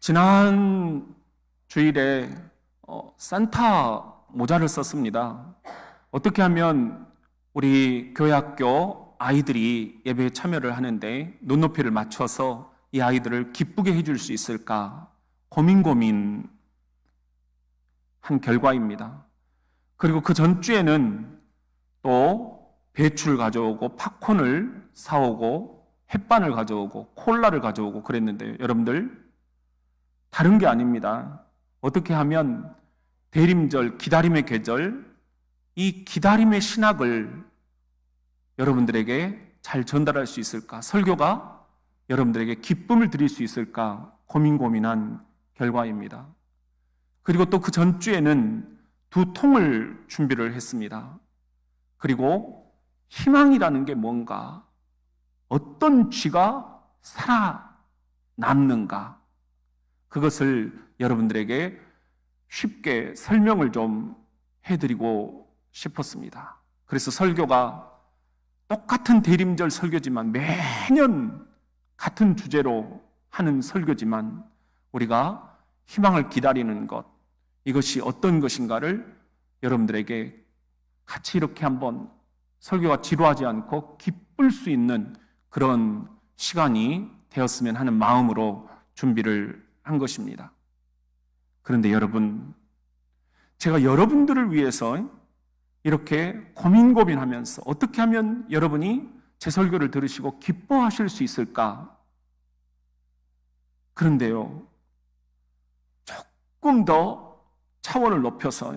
지난 주일에 산타 모자를 썼습니다. 어떻게 하면 우리 교회 학교 아이들이 예배에 참여를 하는데 눈높이를 맞춰서 이 아이들을 기쁘게 해줄 수 있을까 고민한 결과입니다. 그리고 그 전주에는 또 배추를 가져오고 팝콘을 사오고 햇반을 가져오고 콜라를 가져오고 그랬는데 여러분들 다른 게 아닙니다. 어떻게 하면 대림절, 기다림의 계절, 이 기다림의 신학을 여러분들에게 잘 전달할 수 있을까? 설교가 여러분들에게 기쁨을 드릴 수 있을까? 고민한 결과입니다. 그리고 또 그 전주에는 2통을 준비를 했습니다. 그리고 희망이라는 게 뭔가, 어떤 쥐가 살아남는가, 그것을 여러분들에게 쉽게 설명을 좀 해드리고 싶었습니다. 그래서 설교가 똑같은 대림절 설교지만 매년 같은 주제로 하는 설교지만 우리가 희망을 기다리는 것, 이것이 어떤 것인가를 여러분들에게 같이 이렇게 한번 설교가 지루하지 않고 기쁠 수 있는 그런 시간이 되었으면 하는 마음으로 준비를 한 것입니다. 그런데 여러분, 제가 여러분들을 위해서 이렇게 고민하면서 어떻게 하면 여러분이 제 설교를 들으시고 기뻐하실 수 있을까? 그런데요, 조금 더 차원을 높여서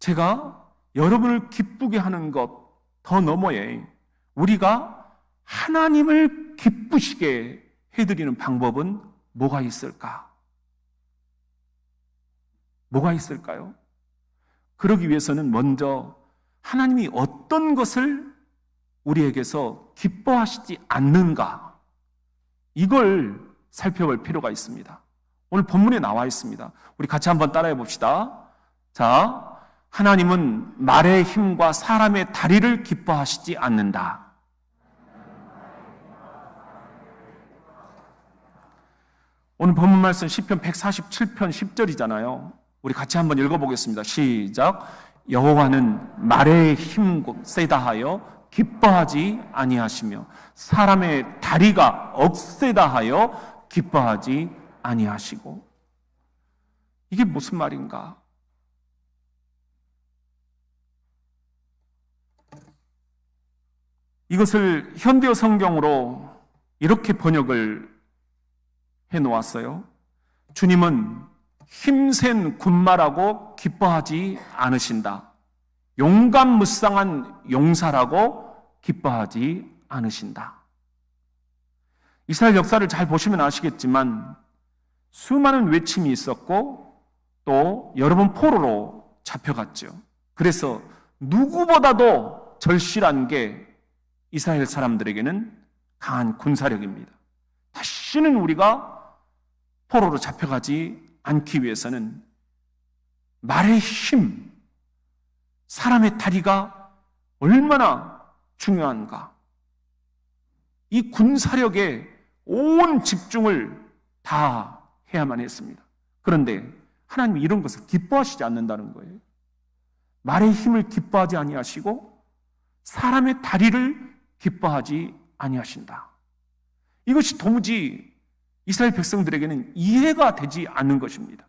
제가 여러분을 기쁘게 하는 것 더 너머에 우리가 하나님을 기쁘시게 해드리는 방법은 뭐가 있을까? 뭐가 있을까요? 그러기 위해서는 먼저 하나님이 어떤 것을 우리에게서 기뻐하시지 않는가, 이걸 살펴볼 필요가 있습니다. 오늘 본문에 나와 있습니다. 우리 같이 한번 따라해 봅시다. 자, 하나님은 말의 힘과 사람의 다리를 기뻐하시지 않는다. 오늘 본문 말씀 시편 147편 10절이잖아요. 우리 같이 한번 읽어보겠습니다. 시작. 여호와는 말의 힘 세다 하여 기뻐하지 아니하시며 사람의 다리가 억세다 하여 기뻐하지 아니하시고. 이게 무슨 말인가? 이것을 현대어 성경으로 이렇게 번역을 해놓았어요. 주님은 힘센 군마라고 기뻐하지 않으신다. 용감무쌍한 용사라고 기뻐하지 않으신다. 이스라엘 역사를 잘 보시면 아시겠지만 수많은 외침이 있었고 또 여러 번 포로로 잡혀갔죠. 그래서 누구보다도 절실한 게 이스라엘 사람들에게는 강한 군사력입니다. 다시는 우리가 포로로 잡혀가지 않기 위해서는 말의 힘, 사람의 다리가 얼마나 중요한가, 이 군사력에 온 집중을 다 해야만 했습니다. 그런데 하나님이 이런 것을 기뻐하시지 않는다는 거예요. 말의 힘을 기뻐하지 아니하시고 사람의 다리를 기뻐하지 아니하신다. 이것이 도무지 이스라엘 백성들에게는 이해가 되지 않는 것입니다.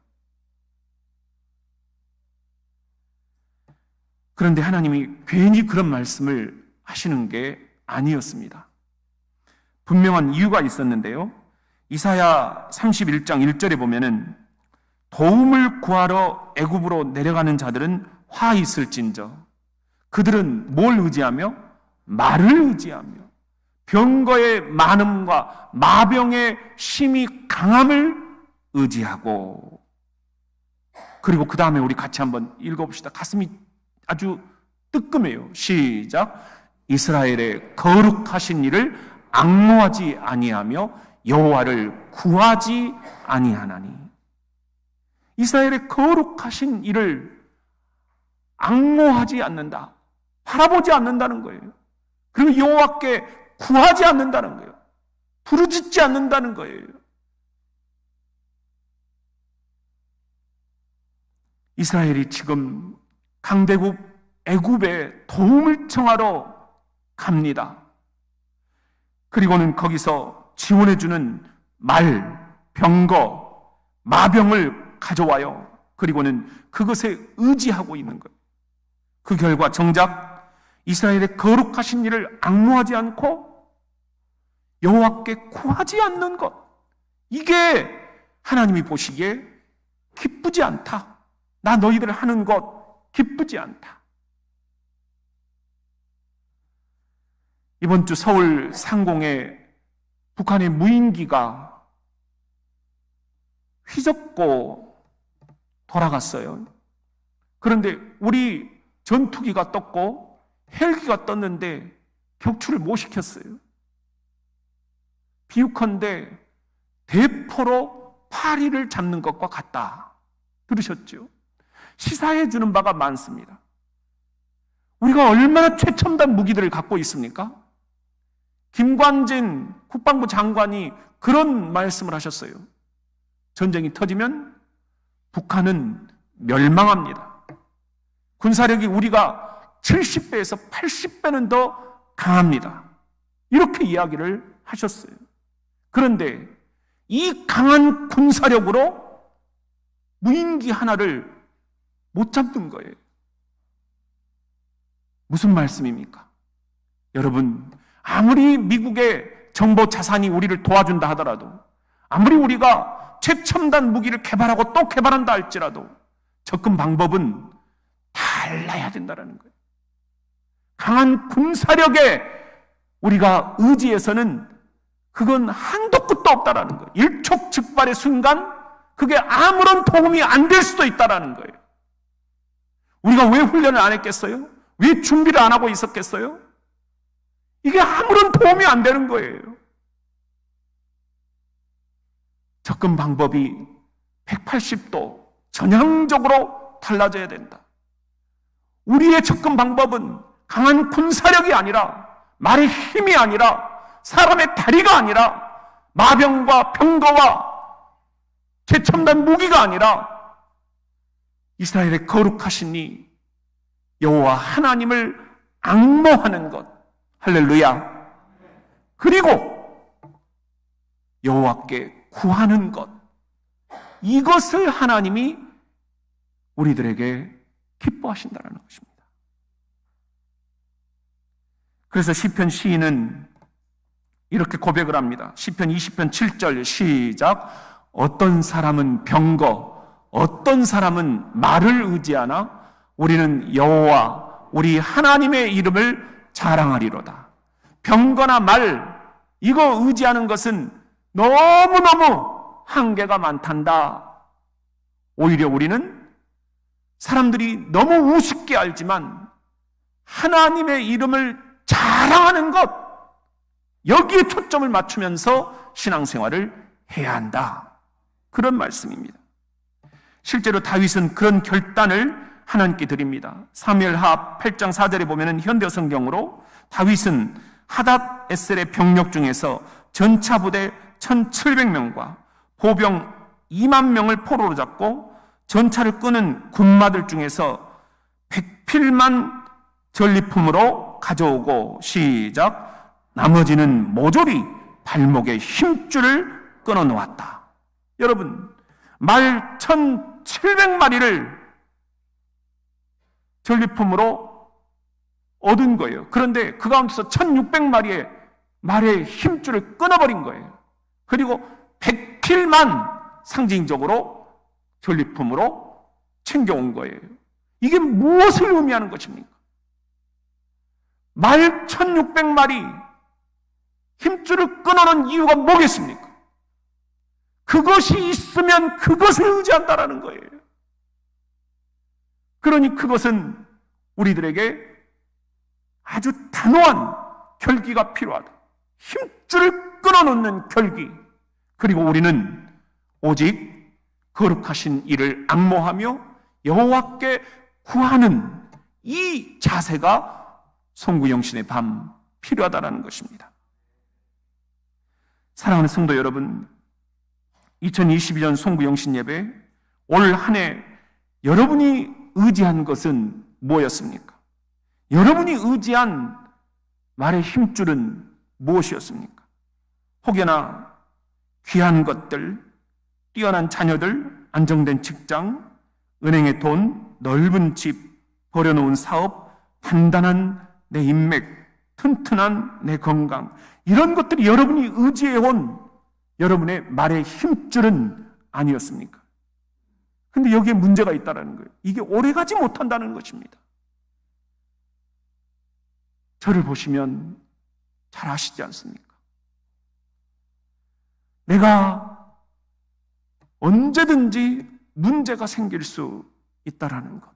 그런데 하나님이 괜히 그런 말씀을 하시는 게 아니었습니다. 분명한 이유가 있었는데요. 이사야 31장 1절에 보면은 도움을 구하러 애굽으로 내려가는 자들은 화 있을진저 그들은 뭘 의지하며? 말을 의지하며 병거의 많음과 마병의 심히 강함을 의지하고. 그리고 그 다음에 우리 같이 한번 읽어봅시다. 가슴이 아주 뜨끔해요. 시작. 이스라엘의 거룩하신 이를 앙모하지 아니하며 여호와를 구하지 아니하나니. 이스라엘의 거룩하신 이를 앙모하지 않는다, 바라보지 않는다는 거예요. 그리고 여호와께 구하지 않는다는 거예요. 부르짖지 않는다는 거예요. 이스라엘이 지금 강대국 애굽의 도움을 청하러 갑니다. 그리고는 거기서 지원해주는 말, 병거, 마병을 가져와요. 그리고는 그것에 의지하고 있는 거예요. 그 결과 정작 이스라엘의 거룩하신 일을 앙모하지 않고 여호와께 구하지 않는 것, 이게 하나님이 보시기에 기쁘지 않다. 나 너희들 하는 것 기쁘지 않다. 이번 주 서울 상공에 북한의 무인기가 휘젓고 돌아갔어요. 그런데 우리 전투기가 떴고 헬기가 떴는데 격추를 못 시켰어요. 비유컨대 대포로 파리를 잡는 것과 같다. 들으셨죠? 시사해 주는 바가 많습니다. 우리가 얼마나 최첨단 무기들을 갖고 있습니까? 김관진 국방부 장관이 그런 말씀을 하셨어요. 전쟁이 터지면 북한은 멸망합니다. 군사력이 우리가 70배에서 80배는 더 강합니다. 이렇게 이야기를 하셨어요. 그런데 이 강한 군사력으로 무인기 하나를 못 잡는 거예요. 무슨 말씀입니까? 여러분, 아무리 미국의 정보 자산이 우리를 도와준다 하더라도, 아무리 우리가 최첨단 무기를 개발하고 또 개발한다 할지라도 접근 방법은 달라야 된다는 거예요. 강한 군사력에 우리가 의지해서는 그건 한도 끝도 없다라는 거예요. 일촉즉발의 순간 그게 아무런 도움이 안 될 수도 있다라는 거예요. 우리가 왜 훈련을 안 했겠어요? 왜 준비를 안 하고 있었겠어요? 이게 아무런 도움이 안 되는 거예요. 접근 방법이 180도 전향적으로 달라져야 된다. 우리의 접근 방법은 강한 군사력이 아니라, 말의 힘이 아니라, 사람의 다리가 아니라, 마병과 병거와 최첨단 무기가 아니라 이스라엘의 거룩하신 이 여호와 하나님을 앙모하는 것. 할렐루야. 그리고 여호와께 구하는 것. 이것을 하나님이 우리들에게 기뻐하신다는 것입니다. 그래서 시편 시인은 이렇게 고백을 합니다. 시편 20편 7절 시작. 어떤 사람은 병거, 어떤 사람은 말을 의지하나 우리는 여호와 우리 하나님의 이름을 자랑하리로다. 병거나 말, 이거 의지하는 것은 너무너무 한계가 많단다. 오히려 우리는 사람들이 너무 우습게 알지만 하나님의 이름을 자랑하는 것, 여기에 초점을 맞추면서 신앙생활을 해야 한다. 그런 말씀입니다. 실제로 다윗은 그런 결단을 하나님께 드립니다. 사무엘하 8장 4절에 보면 현대 성경으로 다윗은 하닷 에셀의 병력 중에서 전차 부대 1700명과 보병 2만 명을 포로로 잡고 전차를 끄는 군마들 중에서 100필만 전리품으로 가져오고 시작. 나머지는 모조리 발목에 힘줄을 끊어 놓았다. 여러분, 말 1700마리를 전리품으로 얻은 거예요. 그런데 그 가운데서 1600마리의 말의 힘줄을 끊어버린 거예요. 그리고 100필만 상징적으로 전리품으로 챙겨온 거예요. 이게 무엇을 의미하는 것입니까? 말 1600마리 힘줄을 끊어놓은 이유가 뭐겠습니까? 그것이 있으면 그것을 의지한다라는 거예요. 그러니 그것은 우리들에게 아주 단호한 결기가 필요하다. 힘줄을 끊어놓는 결기. 그리고 우리는 오직 거룩하신 이를 앙모하며 여호와께 구하는 이 자세가 송구영신의 밤 필요하다는 것입니다. 사랑하는 성도 여러분, 2022년 송구영신 예배 올 한 해 여러분이 의지한 것은 뭐였습니까? 여러분이 의지한 말의 힘줄은 무엇이었습니까? 혹여나 귀한 것들, 뛰어난 자녀들, 안정된 직장, 은행의 돈, 넓은 집, 버려놓은 사업, 단단한 내 인맥, 튼튼한 내 건강, 이런 것들이 여러분이 의지해온 여러분의 말의 힘줄은 아니었습니까? 근데 여기에 문제가 있다는 거예요. 이게 오래가지 못한다는 것입니다. 저를 보시면 잘 아시지 않습니까? 내가 언제든지 문제가 생길 수 있다라는 것.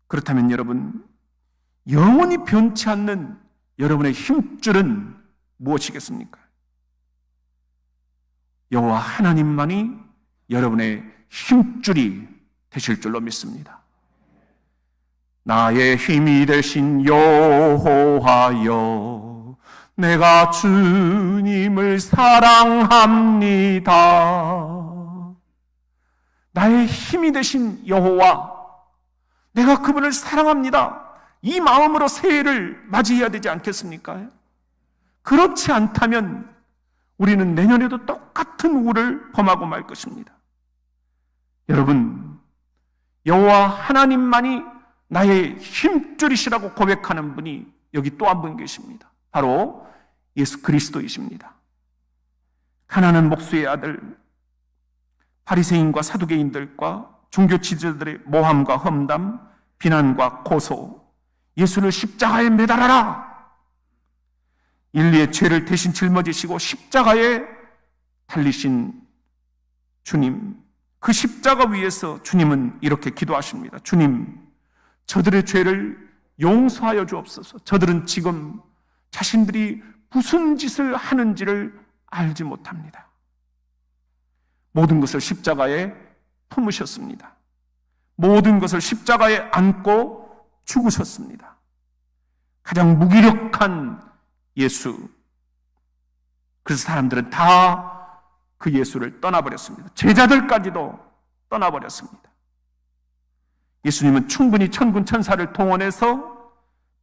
그렇다면 여러분, 영원히 변치 않는 여러분의 힘줄은 무엇이겠습니까? 여호와 하나님만이 여러분의 힘줄이 되실 줄로 믿습니다. 나의 힘이 되신 여호와여, 내가 주님을 사랑합니다. 나의 힘이 되신 여호와, 내가 그분을 사랑합니다. 이 마음으로 새해를 맞이해야 되지 않겠습니까? 그렇지 않다면 우리는 내년에도 똑같은 우를 범하고 말 것입니다. 여러분, 여호와 하나님만이 나의 힘줄이시라고 고백하는 분이 여기 또 한 분 계십니다. 바로 예수 그리스도이십니다. 가난한 목수의 아들, 바리새인과 사두개인들과 종교 지도자들의 모함과 험담, 비난과 고소, 예수를 십자가에 매달아라! 인류의 죄를 대신 짊어지시고 십자가에 달리신 주님, 그 십자가 위에서 주님은 이렇게 기도하십니다. 주님, 저들의 죄를 용서하여 주옵소서. 저들은 지금 자신들이 무슨 짓을 하는지를 알지 못합니다. 모든 것을 십자가에 품으셨습니다. 모든 것을 십자가에 안고 죽으셨습니다. 가장 무기력한 예수. 그래서 사람들은 다 그 예수를 떠나버렸습니다. 제자들까지도 떠나버렸습니다. 예수님은 충분히 천군 천사를 동원해서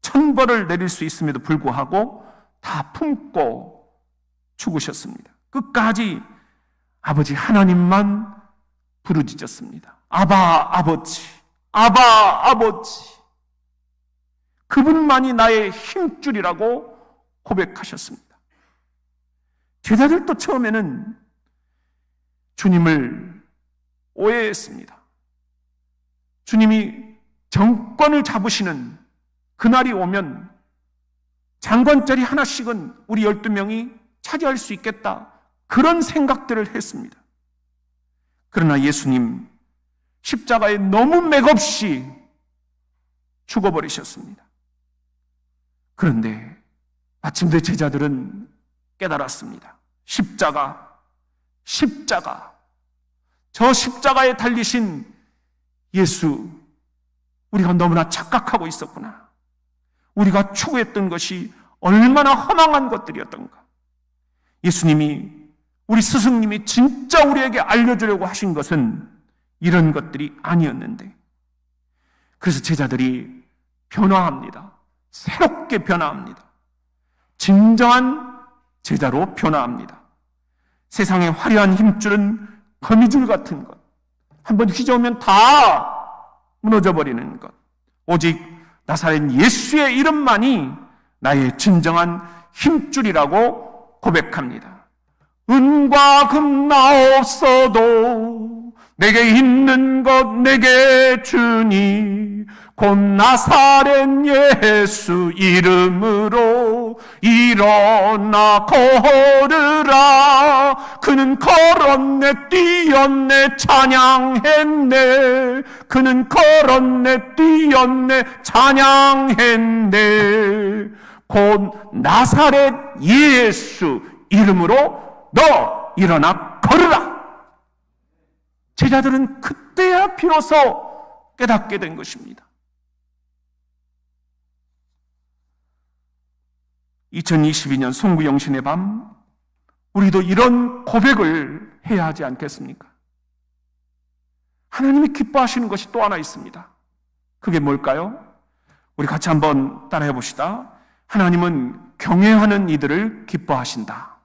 천벌을 내릴 수 있음에도 불구하고 다 품고 죽으셨습니다. 끝까지 아버지 하나님만 부르짖었습니다. 아바 아버지, 아바 아버지. 그분만이 나의 힘줄이라고 고백하셨습니다. 제자들도 처음에는 주님을 오해했습니다. 주님이 정권을 잡으시는 그날이 오면 장관자리 하나씩은 우리 12명이 차지할 수 있겠다. 그런 생각들을 했습니다. 그러나 예수님 십자가에 너무 맥없이 죽어버리셨습니다. 그런데 마침내 제자들은 깨달았습니다. 십자가, 저 십자가에 달리신 예수, 우리가 너무나 착각하고 있었구나. 우리가 추구했던 것이 얼마나 허망한 것들이었던가. 예수님이, 우리 스승님이 진짜 우리에게 알려주려고 하신 것은 이런 것들이 아니었는데, 그래서 제자들이 변화합니다. 새롭게 변화합니다. 진정한 제자로 변화합니다. 세상의 화려한 힘줄은 거미줄 같은 것, 한번 휘저으면 다 무너져버리는 것, 오직 나사렛 예수의 이름만이 나의 진정한 힘줄이라고 고백합니다. 은과 금 나 없어도 내게 있는 것 내게 주니 곧 나사렛 예수 이름으로 일어나 걸으라. 그는 걸었네 뛰었네 찬양했네. 그는 걸었네 뛰었네 찬양했네. 곧 나사렛 예수 이름으로 너 일어나 걸으라. 제자들은 그때야 비로소 깨닫게 된 것입니다. 2022년 송구영신의 밤, 우리도 이런 고백을 해야 하지 않겠습니까? 하나님이 기뻐하시는 것이 또 하나 있습니다. 그게 뭘까요? 우리 같이 한번 따라해 봅시다. 하나님은 경외하는 이들을 기뻐하신다.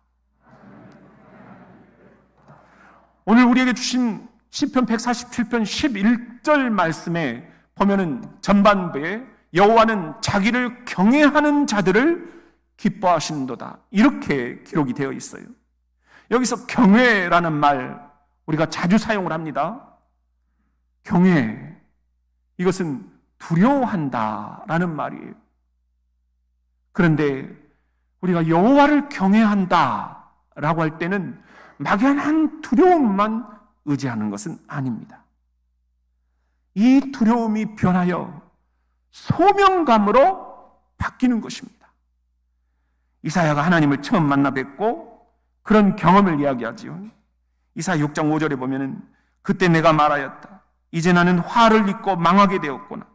오늘 우리에게 주신 시편 147편 11절 말씀에 보면은 전반부에 여호와는 자기를 경외하는 자들을 기뻐하시는도다, 이렇게 기록이 되어 있어요. 여기서 경외라는 말 우리가 자주 사용을 합니다. 경외, 이것은 두려워한다라는 말이에요. 그런데 우리가 여호와를 경외한다라고 할 때는 막연한 두려움만 의지하는 것은 아닙니다. 이 두려움이 변하여 소명감으로 바뀌는 것입니다. 이사야가 하나님을 처음 만나 뵙고 그런 경험을 이야기하지요. 이사야 6장 5절에 보면은 그때 내가 말하였다. 이제 나는 화를 입고 망하게 되었구나.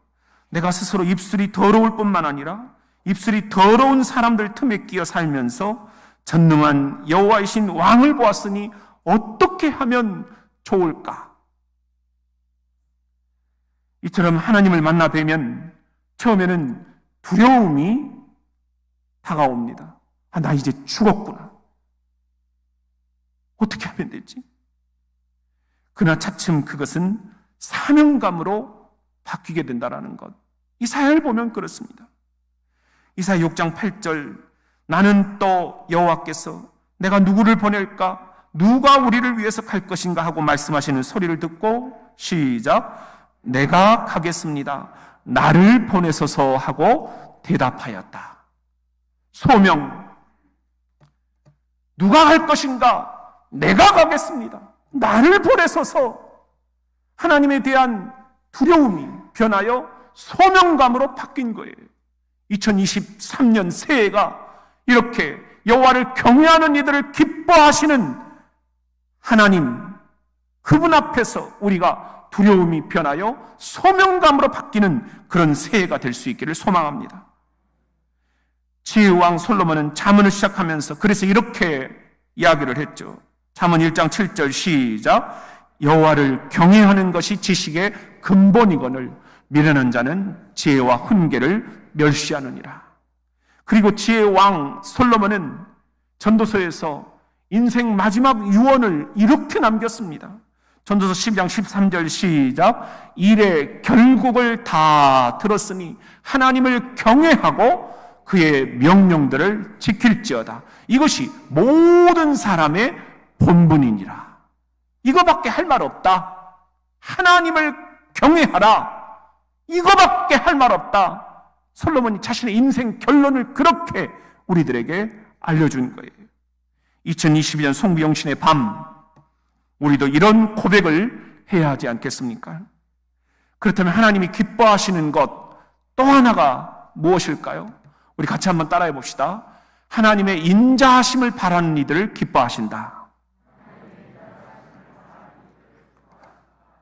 내가 스스로 입술이 더러울 뿐만 아니라 입술이 더러운 사람들 틈에 끼어 살면서 전능한 여호와이신 왕을 보았으니 어떻게 하면 좋을까? 이처럼 하나님을 만나 뵈면 처음에는 두려움이 다가옵니다. 나 이제 죽었구나. 어떻게 하면 되지? 그러나 차츰 그것은 사명감으로 바뀌게 된다는 것. 이사야를 보면 그렇습니다. 이사야 6장 8절, 나는 또 여호와께서 내가 누구를 보낼까? 누가 우리를 위해서 갈 것인가 하고 말씀하시는 소리를 듣고 시작, 내가 가겠습니다. 나를 보내소서 하고 대답하였다. 소명, 누가 갈 것인가? 내가 가겠습니다. 나를 보내소서. 하나님에 대한 두려움이 변하여 소명감으로 바뀐 거예요. 2023년 새해가 이렇게 여호와를 경외하는 이들을 기뻐하시는 하나님, 그분 앞에서 우리가 두려움이 변하여 소명감으로 바뀌는 그런 새해가 될 수 있기를 소망합니다. 지혜의 왕 솔로몬은 잠언을 시작하면서 그래서 이렇게 이야기를 했죠. 잠언 1장 7절 시작, 여호와를 경외하는 것이 지식의 근본이거늘 미련한 자는 지혜와 훈계를 멸시하느니라. 그리고 지혜의 왕 솔로몬은 전도서에서 인생 마지막 유언을 이렇게 남겼습니다. 전도서 12장 13절 시작, 일의 결국을 다 들었으니 하나님을 경외하고 그의 명령들을 지킬지어다. 이것이 모든 사람의 본분이니라. 이거밖에 할 말 없다. 하나님을 경외하라. 이거밖에 할 말 없다. 솔로몬이 자신의 인생 결론을 그렇게 우리들에게 알려준 거예요. 2022년 송구영신의 밤, 우리도 이런 고백을 해야 하지 않겠습니까? 그렇다면 하나님이 기뻐하시는 것 또 하나가 무엇일까요? 우리 같이 한번 따라해 봅시다. 하나님의 인자하심을 바라는 이들을 기뻐하신다.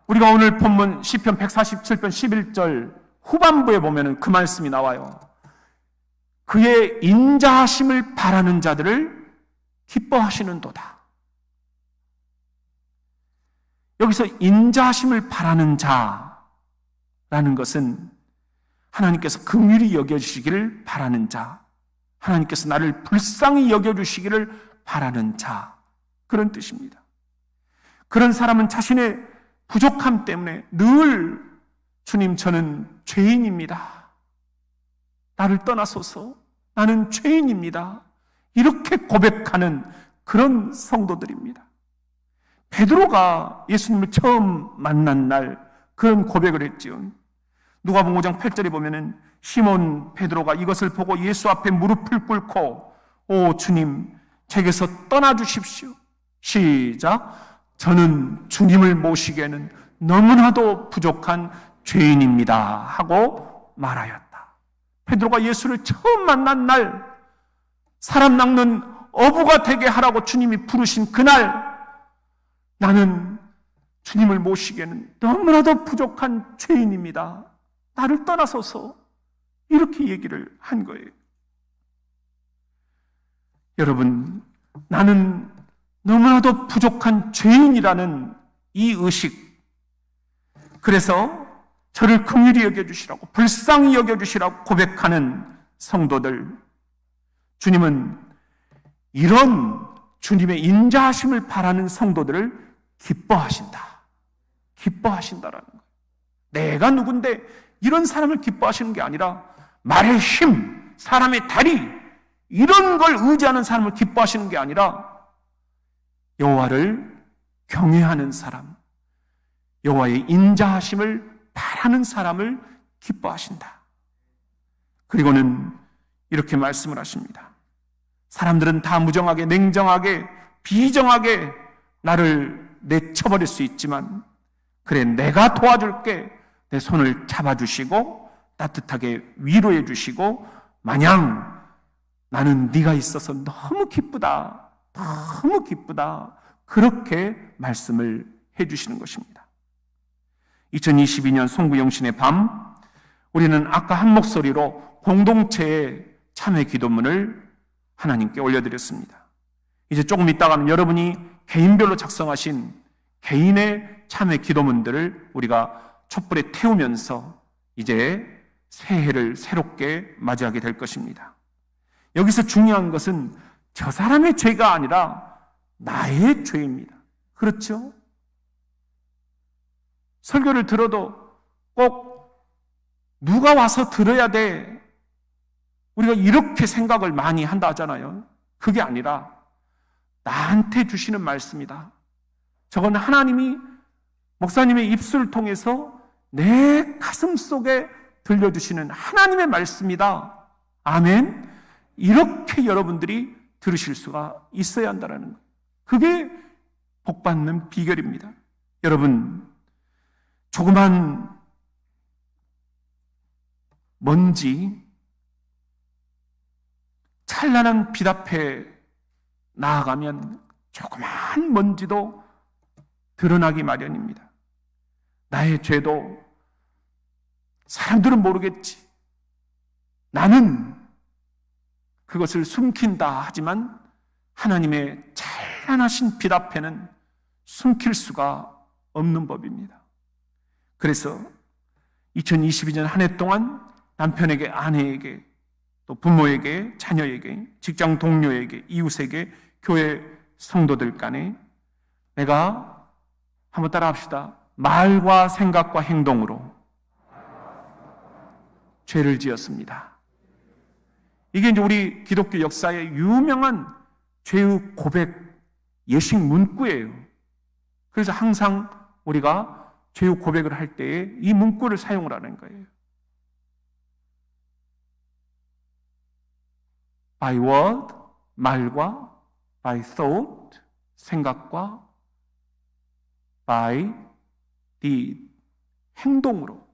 우리가 오늘 본문 시편 147편 11절 후반부에 보면은 그 말씀이 나와요. 그의 인자하심을 바라는 자들을 기뻐하시는도다. 여기서 인자하심을 바라는 자라는 것은 하나님께서 긍휼히 여겨주시기를 바라는 자, 하나님께서 나를 불쌍히 여겨주시기를 바라는 자, 그런 뜻입니다. 그런 사람은 자신의 부족함 때문에 늘 주님, 저는 죄인입니다. 나를 떠나소서. 나는 죄인입니다. 이렇게 고백하는 그런 성도들입니다. 베드로가 예수님을 처음 만난 날 그런 고백을 했지요. 누가복음 5장 8절에 보면은 시몬 베드로가 이것을 보고 예수 앞에 무릎을 꿇고 오 주님, 제게서 떠나주십시오. 시작, 저는 주님을 모시기에는 너무나도 부족한 죄인입니다 하고 말하였다. 베드로가 예수를 처음 만난 날, 사람 낚는 어부가 되게 하라고 주님이 부르신 그날, 나는 주님을 모시기에는 너무나도 부족한 죄인입니다. 나를 떠나소서. 이렇게 얘기를 한 거예요. 여러분, 나는 너무나도 부족한 죄인이라는 이 의식, 그래서 저를 긍휼히 여겨주시라고, 불쌍히 여겨주시라고 고백하는 성도들, 주님은 이런 주님의 인자하심을 바라는 성도들을 기뻐하신다라는 거예요. 내가 누군데 이런 사람을 기뻐하시는 게 아니라 말의 힘, 사람의 다리, 이런 걸 의지하는 사람을 기뻐하시는 게 아니라 여호와를 경외하는 사람, 여호와의 인자하심을 바라는 사람을 기뻐하신다. 그리고는 이렇게 말씀을 하십니다. 사람들은 다 무정하게, 냉정하게, 비정하게 나를 내쳐버릴 수 있지만, 그래, 내가 도와줄게. 내 손을 잡아주시고 따뜻하게 위로해 주시고, 마냥 나는 네가 있어서 너무 기쁘다, 너무 기쁘다, 그렇게 말씀을 해주시는 것입니다. 2022년 송구영신의 밤, 우리는 아까 한 목소리로 공동체의 참회 기도문을 하나님께 올려드렸습니다. 이제 조금 있다가는 여러분이 개인별로 작성하신 개인의 참회 기도문들을 우리가 촛불에 태우면서 이제 새해를 새롭게 맞이하게 될 것입니다. 여기서 중요한 것은 저 사람의 죄가 아니라 나의 죄입니다. 그렇죠? 설교를 들어도 꼭 누가 와서 들어야 돼, 우리가 이렇게 생각을 많이 한다 하잖아요. 그게 아니라 나한테 주시는 말씀이다. 저건 하나님이 목사님의 입술을 통해서 내 가슴 속에 들려주시는 하나님의 말씀이다. 아멘. 이렇게 여러분들이 들으실 수가 있어야 한다는 것. 그게 복받는 비결입니다. 여러분, 조그만 먼지, 찬란한 빛 앞에 나아가면 조그만 먼지도 드러나기 마련입니다. 나의 죄도 사람들은 모르겠지. 나는 그것을 숨긴다 하지만 하나님의 찬란하신 빛 앞에는 숨길 수가 없는 법입니다. 그래서 2022년 한 해 동안 남편에게, 아내에게, 또 부모에게, 자녀에게, 직장 동료에게, 이웃에게, 교회 성도들 간에 내가 한번 따라합시다. 말과 생각과 행동으로 죄를 지었습니다. 이게 이제 우리 기독교 역사의 유명한 죄의 고백 예식 문구예요. 그래서 항상 우리가 죄의 고백을 할 때에 이 문구를 사용을 하는 거예요. By word, 말과, by thought, 생각과, by deed, 행동으로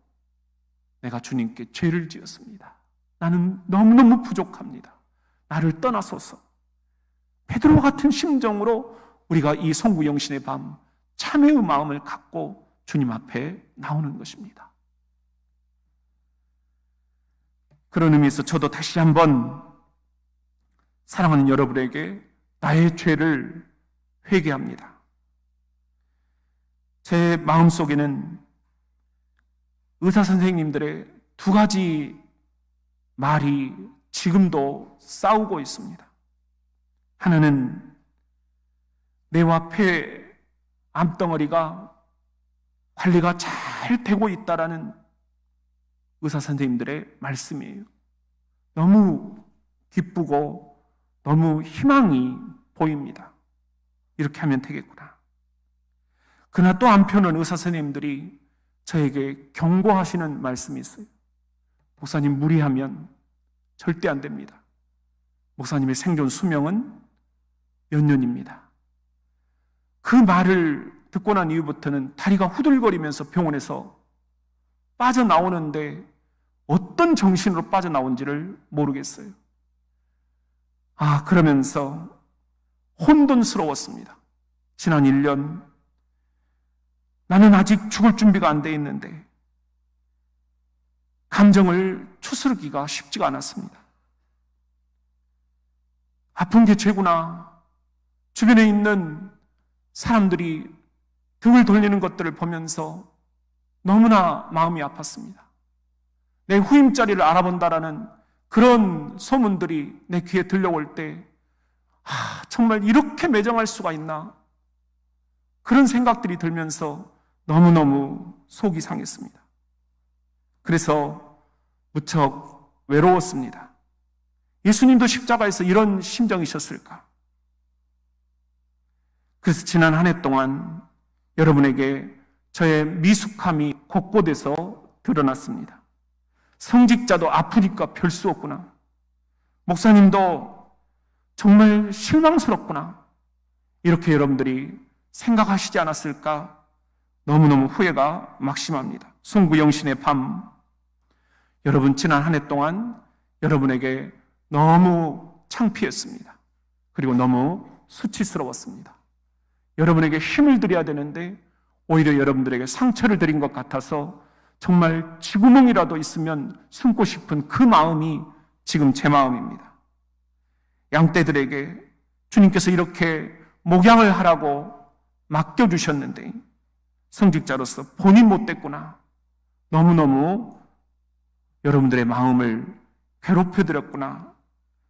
내가 주님께 죄를 지었습니다. 나는 너무너무 부족합니다. 나를 떠나소서. 베드로와 같은 심정으로 우리가 이 송구영신의 밤 참회의 마음을 갖고 주님 앞에 나오는 것입니다. 그런 의미에서 저도 다시 한번 사랑하는 여러분에게 나의 죄를 회개합니다. 제 마음속에는 의사 선생님들의 두 가지 말이 지금도 싸우고 있습니다. 하나는 뇌와 폐 암덩어리가 관리가 잘 되고 있다라는 의사 선생님들의 말씀이에요. 너무 기쁘고 너무 희망이 보입니다. 이렇게 하면 되겠구나. 그러나 또 한편은 의사 선생님들이 저에게 경고하시는 말씀이 있어요. 목사님, 무리하면 절대 안 됩니다. 목사님의 생존 수명은 몇 년입니다. 그 말을 듣고 난 이후부터는 다리가 후들거리면서 병원에서 빠져나오는데 어떤 정신으로 빠져나온지를 모르겠어요. 그러면서 혼돈스러웠습니다. 지난 1년 나는 아직 죽을 준비가 안 돼 있는데 감정을 추스르기가 쉽지가 않았습니다. 아픈 게 죄구나. 주변에 있는 사람들이 등을 돌리는 것들을 보면서 너무나 마음이 아팠습니다. 내 후임자리를 알아본다라는 그런 소문들이 내 귀에 들려올 때 정말 이렇게 매정할 수가 있나, 그런 생각들이 들면서 너무너무 속이 상했습니다. 그래서 무척 외로웠습니다. 예수님도 십자가에서 이런 심정이셨을까? 그래서 지난 한 해 동안 여러분에게 저의 미숙함이 곳곳에서 드러났습니다. 성직자도 아프니까 별 수 없구나. 목사님도 정말 실망스럽구나. 이렇게 여러분들이 생각하시지 않았을까? 너무너무 후회가 막심합니다. 송구영신의 밤, 여러분 지난 한 해 동안 여러분에게 너무 창피했습니다. 그리고 너무 수치스러웠습니다. 여러분에게 힘을 드려야 되는데 오히려 여러분들에게 상처를 드린 것 같아서 정말 쥐구멍이라도 있으면 숨고 싶은 그 마음이 지금 제 마음입니다. 양떼들에게 주님께서 이렇게 목양을 하라고 맡겨주셨는데 성직자로서 본인 못됐구나, 너무너무 여러분들의 마음을 괴롭혀드렸구나,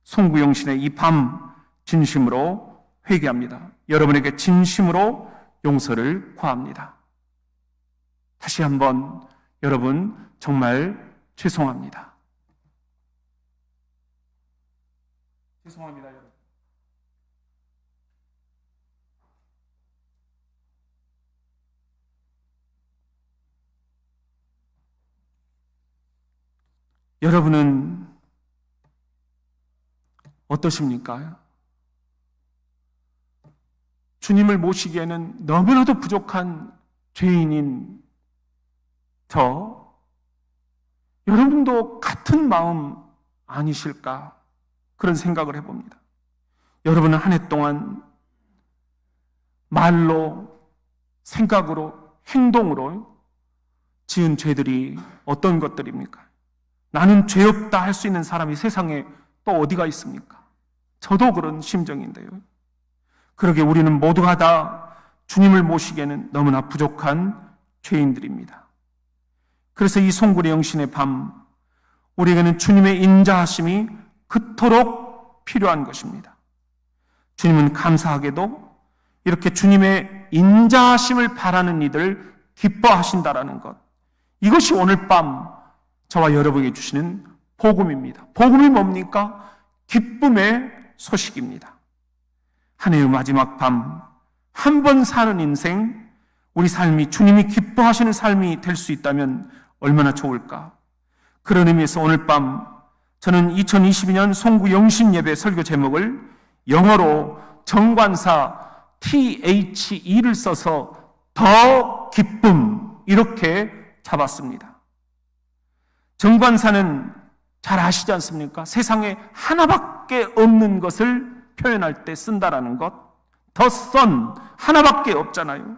송구영신의 이 밤 진심으로 회개합니다. 여러분에게 진심으로 용서를 구합니다. 다시 한번 여러분 정말 죄송합니다. 죄송합니다, 여러분. 여러분은 어떠십니까? 주님을 모시기에는 너무나도 부족한 죄인인 여러분도 같은 마음 아니실까? 그런 생각을 해봅니다. 여러분은 한 해 동안 말로, 생각으로, 행동으로 지은 죄들이 어떤 것들입니까? 나는 죄 없다 할 수 있는 사람이 세상에 또 어디가 있습니까? 저도 그런 심정인데요. 그러게 우리는 모두가 다 주님을 모시기에는 너무나 부족한 죄인들입니다. 그래서 이 송구리 영신의 밤, 우리에게는 주님의 인자하심이 그토록 필요한 것입니다. 주님은 감사하게도 이렇게 주님의 인자하심을 바라는 이들을 기뻐하신다라는 것, 이것이 오늘 밤 저와 여러분에게 주시는 복음입니다. 복음이 뭡니까? 기쁨의 소식입니다. 한 해의 마지막 밤, 한 번 사는 인생, 우리 삶이 주님이 기뻐하시는 삶이 될 수 있다면 얼마나 좋을까? 그런 의미에서 오늘 밤 저는 2022년 송구 영신 예배 설교 제목을 영어로 정관사 THE를 써서 더 기쁨, 이렇게 잡았습니다. 정관사는 잘 아시지 않습니까? 세상에 하나밖에 없는 것을 표현할 때 쓴다라는 것. 더 선, 하나밖에 없잖아요.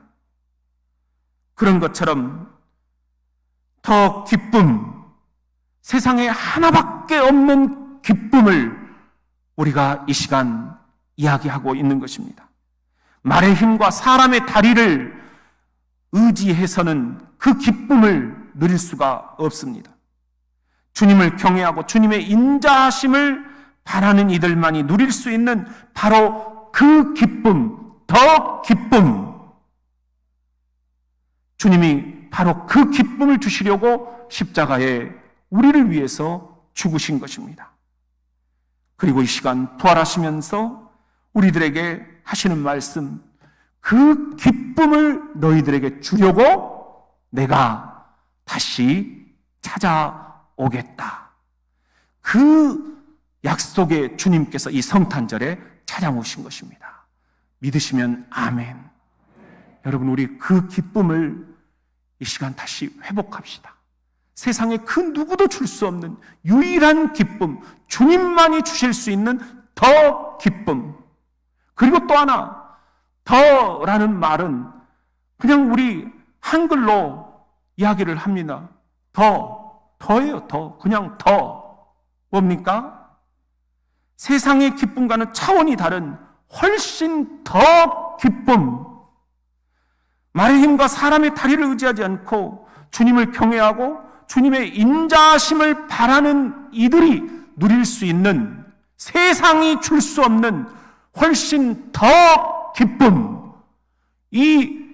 그런 것처럼 더 기쁨, 세상에 하나밖에 없는 기쁨을 우리가 이 시간 이야기하고 있는 것입니다. 말의 힘과 사람의 다리를 의지해서는 그 기쁨을 누릴 수가 없습니다. 주님을 경외하고 주님의 인자하심을 바라는 이들만이 누릴 수 있는 바로 그 기쁨, 더 기쁨. 주님이 바로 그 기쁨을 주시려고 십자가에 우리를 위해서 죽으신 것입니다. 그리고 이 시간 부활하시면서 우리들에게 하시는 말씀, 그 기쁨을 너희들에게 주려고 내가 다시 찾아오겠다. 그 약속에 주님께서 이 성탄절에 찾아오신 것입니다. 믿으시면 아멘. 여러분, 우리 그 기쁨을 이 시간 다시 회복합시다. 세상에 그 누구도 줄 수 없는 유일한 기쁨, 주님만이 주실 수 있는 더 기쁨. 그리고 또 하나, 더라는 말은 그냥 우리 한글로 이야기를 합니다. 더예요, 더. 그냥 더. 뭡니까? 세상의 기쁨과는 차원이 다른 훨씬 더 기쁨. 말의 힘과 사람의 다리를 의지하지 않고 주님을 경외하고 주님의 인자심을 바라는 이들이 누릴 수 있는, 세상이 줄 수 없는 훨씬 더 기쁨, 이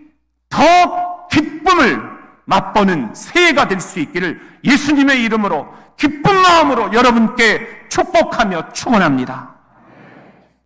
더 기쁨을 맛보는 새해가 될 수 있기를 예수님의 이름으로 기쁜 마음으로 여러분께 축복하며 축원합니다.